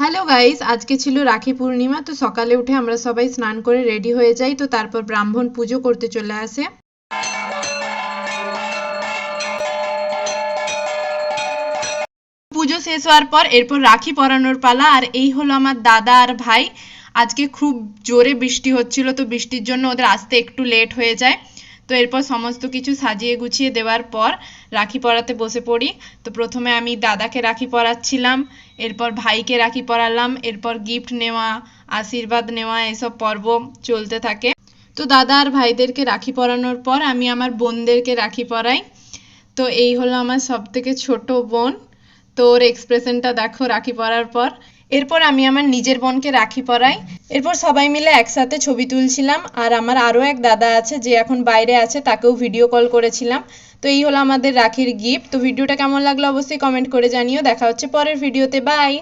Hello guys, আজকে ছিল রাখি পূর্ণিমা। তো সকালে উঠে আমরা সবাই স্নান করে রেডি হয়ে যাই। তো তারপর ব্রাহ্মণ পুজো করতে চলে আসে। পুজো শেষ হওয়ার পর এরপর রাখি পরানোর পালা। আর এই হলো আমার দাদা আর ভাই। আজকে খুব জোরে বৃষ্টি হচ্ছিল, তো বৃষ্টির জন্য ওদের আসতে একটু লেট হয়ে যায়। তো এরপর সমস্ত কিছু সাজিয়ে গুছিয়ে দেওয়ার পর রাখি পরাতে বসে পড়ি। তো প্রথমে আমি দাদাকে রাখি পরাচ্ছিলাম, এরপর ভাইকে রাখি পরালাম, এরপর গিফট নেওয়া, আশীর্বাদ নেওয়া, এসব পর্ব চলতে থাকে। তো দাদা আর ভাইদেরকে রাখি পরানোর পর আমি আমার বোনদেরকে রাখি পরাই। তো এই হলো আমার সব থেকে ছোট বোন। তো ওর এক্সপ্রেশনটা দেখো রাখি পরার পর। এরপর আমি আমার নিজের বোনকে রাখি পরাই। এরপর সবাই মিলে একসাথে ছবি তুলছিলাম। আর আমার আরও এক দাদা আছে যে এখন বাইরে আছে, তাকেও ভিডিও কল করেছিলাম। তো এই হলো আমাদের রাখির গিফট। তো ভিডিওটা কেমন লাগলো অবশ্যই কমেন্ট করে জানিও। দেখা হচ্ছে পরের ভিডিওতে। বাই।